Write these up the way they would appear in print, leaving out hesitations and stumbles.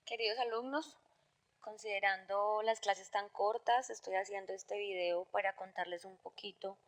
Queridos alumnos, considerando las clases tan cortas, estoy haciendo este video para contarles un poquito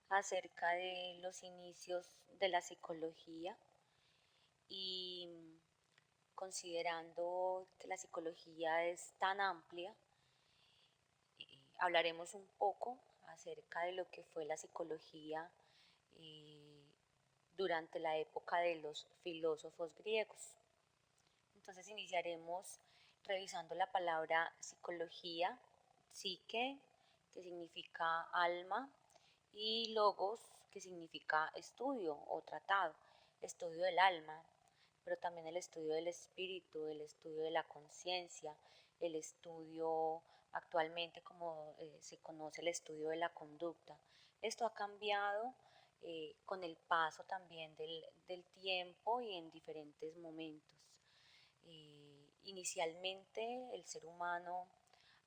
acerca de los inicios de la psicología y considerando que la psicología es tan amplia, hablaremos un poco acerca de lo que fue la psicología eh, durante la época de los filósofos griegos. Entonces iniciaremos revisando la palabra psicología, psique, que significa alma, y logos, que significa estudio o tratado, estudio del alma, pero también el estudio del espíritu, el estudio de la conciencia, el estudio actualmente como se conoce el estudio de la conducta. Esto ha cambiado con el paso también del tiempo y en diferentes momentos. Inicialmente el ser humano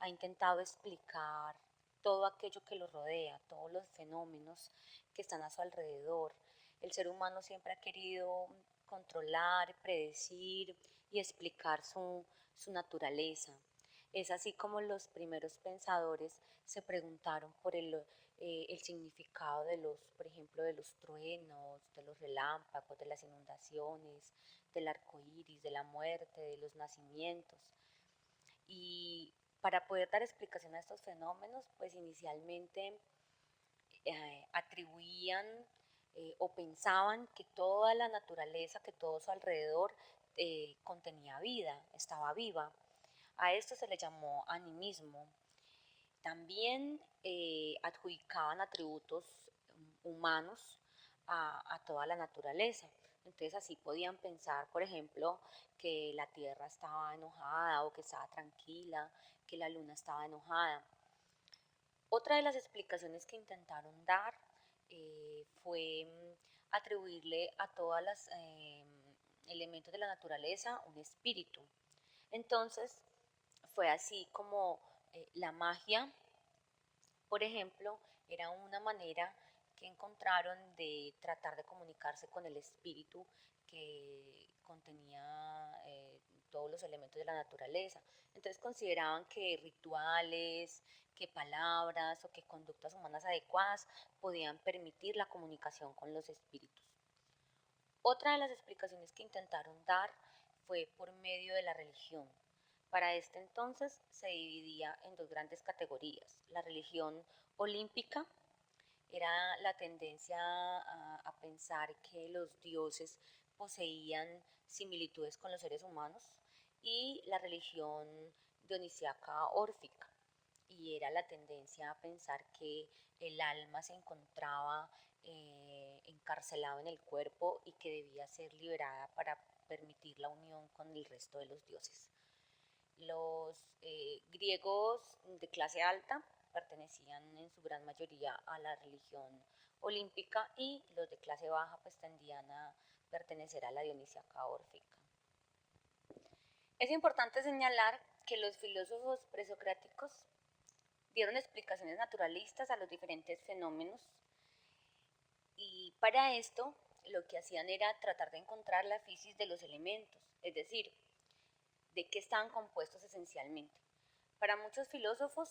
ha intentado explicar todo aquello que lo rodea, todos los fenómenos que están a su alrededor. El ser humano siempre ha querido controlar, predecir y explicar su naturaleza. Es así como los primeros pensadores se preguntaron por el significado de los, por ejemplo, de los truenos, de los relámpagos, de las inundaciones, del arco iris, de la muerte, de los nacimientos. Y para poder dar explicación a estos fenómenos, pues inicialmente atribuían o pensaban que toda la naturaleza, que todo su alrededor contenía vida, estaba viva. A esto se le llamó animismo. También adjudicaban atributos humanos a toda la naturaleza. Entonces así podían pensar, por ejemplo, que la tierra estaba enojada o que estaba tranquila, que la luna estaba enojada. Otra de las explicaciones que intentaron dar fue atribuirle a todos los elementos de la naturaleza un espíritu. Entonces fue así como la magia, por ejemplo, era una manera que encontraron de tratar de comunicarse con el espíritu que contenía todos los elementos de la naturaleza. Entonces consideraban que rituales, que palabras o que conductas humanas adecuadas podían permitir la comunicación con los espíritus. Otra de las explicaciones que intentaron dar fue por medio de la religión. Para este entonces se dividía en dos grandes categorías. La religión olímpica era la tendencia a pensar que los dioses poseían similitudes con los seres humanos, y la religión dionisiaca órfica, y era la tendencia a pensar que el alma se encontraba encarcelado en el cuerpo y que debía ser liberada para permitir la unión con el resto de los dioses. Los griegos de clase alta pertenecían en su gran mayoría a la religión olímpica, y los de clase baja pues tendían a pertenecer a la dionisiaca órfica. Es importante señalar que los filósofos presocráticos dieron explicaciones naturalistas a los diferentes fenómenos, y para esto lo que hacían era tratar de encontrar la fisis de los elementos, es decir, de qué estaban compuestos esencialmente. Para muchos filósofos,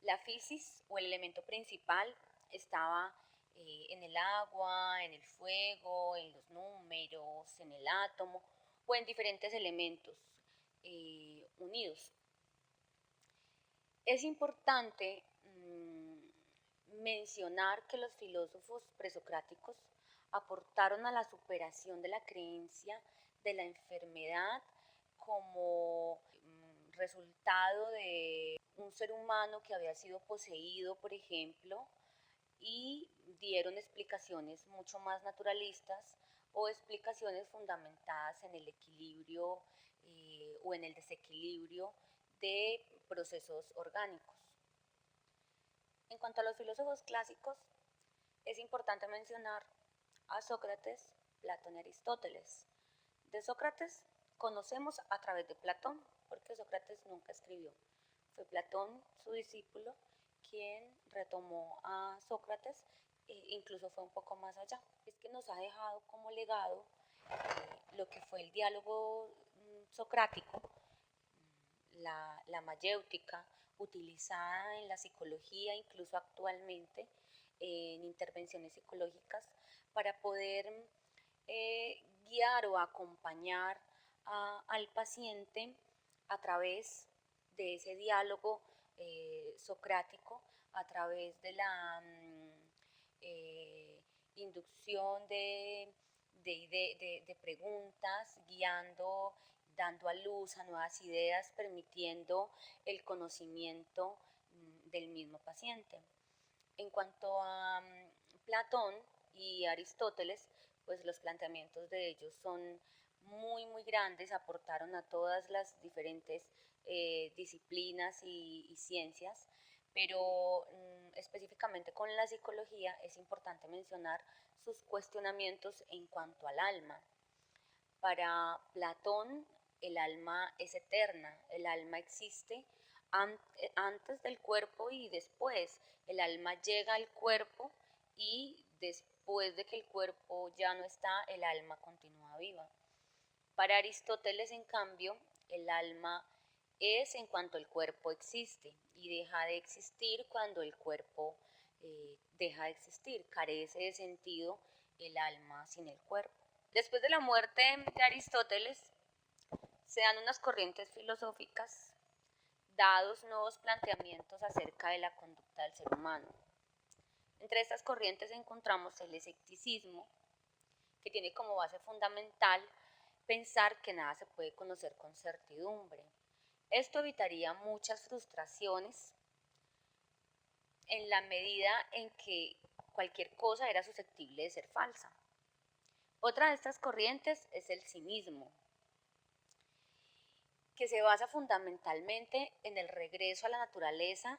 la fisis o el elemento principal estaba en el agua, en el fuego, en los números, en el átomo o en diferentes elementos unidos. Es importante mencionar que los filósofos presocráticos aportaron a la superación de la creencia de la enfermedad como resultado de un ser humano que había sido poseído, por ejemplo, y dieron explicaciones mucho más naturalistas o explicaciones fundamentadas en el equilibrio o en el desequilibrio de procesos orgánicos. En cuanto a los filósofos clásicos, es importante mencionar a Sócrates, Platón y Aristóteles. De Sócrates conocemos a través de Platón, porque Sócrates nunca escribió. Fue Platón, su discípulo, quien retomó a Sócrates e incluso fue un poco más allá. Es que nos ha dejado como legado lo que fue el diálogo socrático, la mayéutica, utilizada en la psicología, incluso actualmente en intervenciones psicológicas, para poder guiar o acompañar al paciente a través de ese diálogo socrático, a través de la inducción de preguntas, guiando, dando a luz a nuevas ideas, permitiendo el conocimiento del mismo paciente. En cuanto a Platón y Aristóteles, pues los planteamientos de ellos son muy grandes, aportaron a todas las diferentes disciplinas y ciencias, pero específicamente con la psicología es importante mencionar sus cuestionamientos en cuanto al alma. Para Platón, el alma es eterna, el alma existe antes del cuerpo y después. El alma llega al cuerpo y después de que el cuerpo ya no está, el alma continúa viva. Para Aristóteles, en cambio, el alma es en cuanto el cuerpo existe y deja de existir cuando el cuerpo deja de existir. Carece de sentido el alma sin el cuerpo. Después de la muerte de Aristóteles, se dan unas corrientes filosóficas, dados nuevos planteamientos acerca de la conducta del ser humano. Entre estas corrientes encontramos el escepticismo, que tiene como base fundamental pensar que nada se puede conocer con certidumbre. Esto evitaría muchas frustraciones en la medida en que cualquier cosa era susceptible de ser falsa. Otra de estas corrientes es el cinismo, que se basa fundamentalmente en el regreso a la naturaleza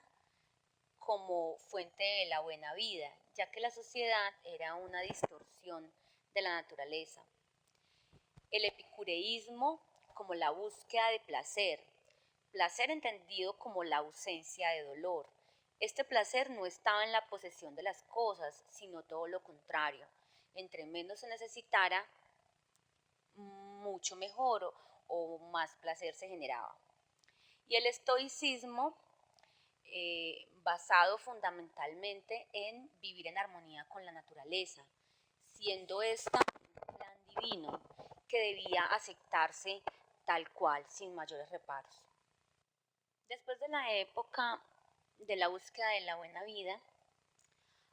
como fuente de la buena vida, ya que la sociedad era una distorsión de la naturaleza. El epicureísmo como la búsqueda de placer, placer entendido como la ausencia de dolor. Este placer no estaba en la posesión de las cosas, sino todo lo contrario. Entre menos se necesitara, mucho mejor o más placer se generaba. Y el estoicismo, basado fundamentalmente en vivir en armonía con la naturaleza, siendo esta un plan divino que debía aceptarse tal cual, sin mayores reparos. Después de la época de la búsqueda de la buena vida,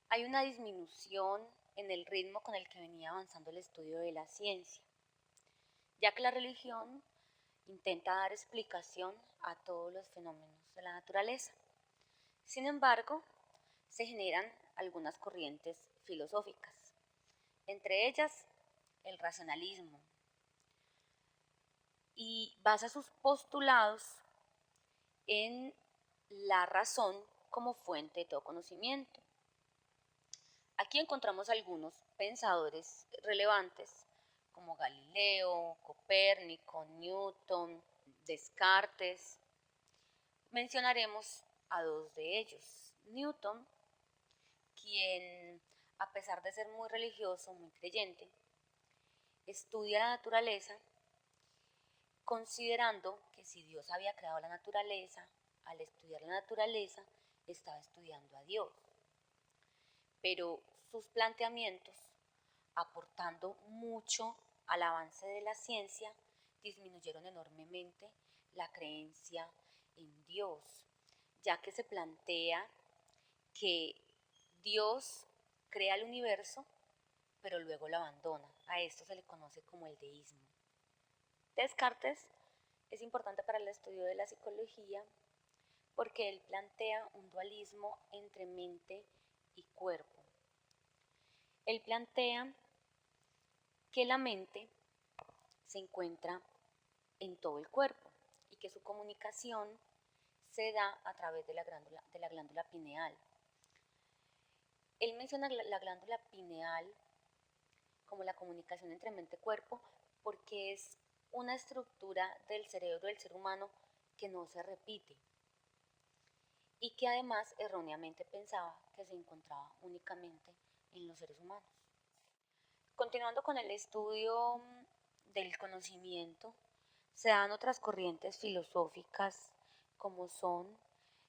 hay una disminución en el ritmo con el que venía avanzando el estudio de la ciencia, ya que la religión intenta dar explicación a todos los fenómenos de la naturaleza. Sin embargo, se generan algunas corrientes filosóficas, entre ellas el racionalismo, y basa sus postulados en la razón como fuente de todo conocimiento. Aquí encontramos algunos pensadores relevantes como Galileo, Copérnico, Newton, Descartes. Mencionaremos a dos de ellos. Newton, quien a pesar de ser muy religioso, muy creyente, estudia la naturaleza considerando que si Dios había creado la naturaleza, al estudiar la naturaleza estaba estudiando a Dios. Pero sus planteamientos, aportando mucho al avance de la ciencia, disminuyeron enormemente la creencia en Dios, ya que se plantea que Dios crea el universo, pero luego lo abandona. A esto se le conoce como el deísmo. Descartes es importante para el estudio de la psicología porque él plantea un dualismo entre mente y cuerpo. Él plantea que la mente se encuentra en todo el cuerpo y que su comunicación se da a través de la glándula pineal. Él menciona la glándula pineal como la comunicación entre mente y cuerpo porque es una estructura del cerebro del ser humano que no se repite y que además erróneamente pensaba que se encontraba únicamente en los seres humanos. Continuando con el estudio del conocimiento, se dan otras corrientes filosóficas como son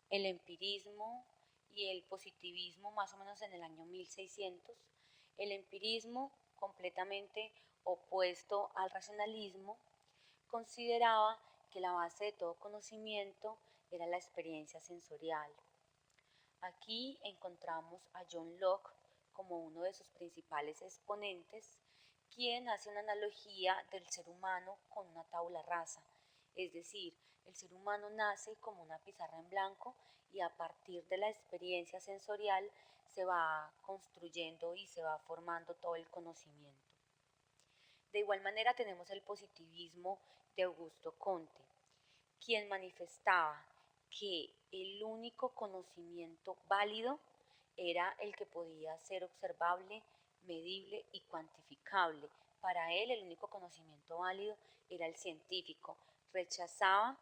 el empirismo y el positivismo más o menos en el año 1600. El empirismo, completamente opuesto al racionalismo, consideraba que la base de todo conocimiento era la experiencia sensorial. Aquí encontramos a John Locke como uno de sus principales exponentes, quien hace una analogía del ser humano con una tabla rasa, es decir, el ser humano nace como una pizarra en blanco y a partir de la experiencia sensorial se va construyendo y se va formando todo el conocimiento. De igual manera tenemos el positivismo de Augusto Comte, quien manifestaba que el único conocimiento válido era el que podía ser observable, medible y cuantificable. Para él el único conocimiento válido era el científico. Rechazaba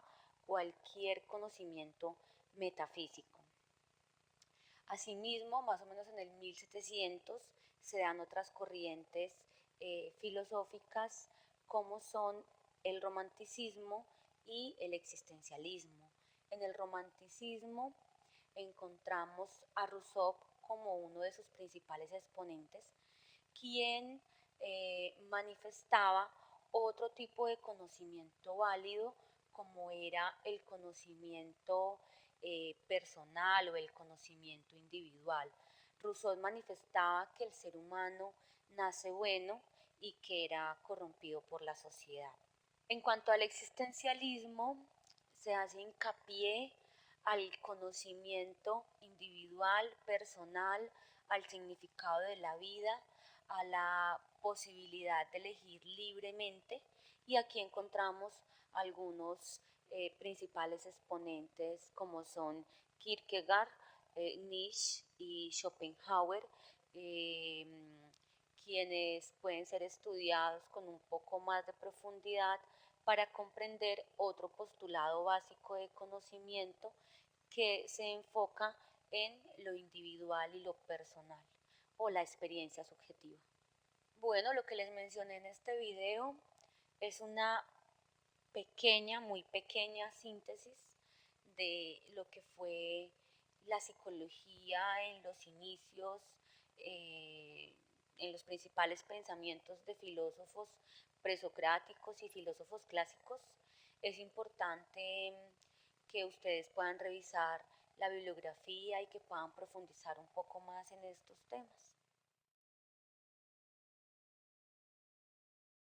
cualquier conocimiento metafísico. Asimismo, más o menos en el 1700 se dan otras corrientes filosóficas como son el romanticismo y el existencialismo. En el romanticismo encontramos a Rousseau como uno de sus principales exponentes, quien manifestaba otro tipo de conocimiento válido como era el conocimiento personal o el conocimiento individual. Rousseau manifestaba que el ser humano nace bueno y que era corrompido por la sociedad. En cuanto al existencialismo, se hace hincapié al conocimiento individual, personal, al significado de la vida, a la posibilidad de elegir libremente, y aquí encontramos algunos principales exponentes como son Kierkegaard, Nietzsche y Schopenhauer, eh, quienes pueden ser estudiados con un poco más de profundidad para comprender otro postulado básico de conocimiento que se enfoca en lo individual y lo personal o la experiencia subjetiva. Bueno, lo que les mencioné en este video es una pequeña, muy pequeña síntesis de lo que fue la psicología en los inicios, eh, en los principales pensamientos de filósofos presocráticos y filósofos clásicos. Es importante que ustedes puedan revisar la bibliografía y que puedan profundizar un poco más en estos temas.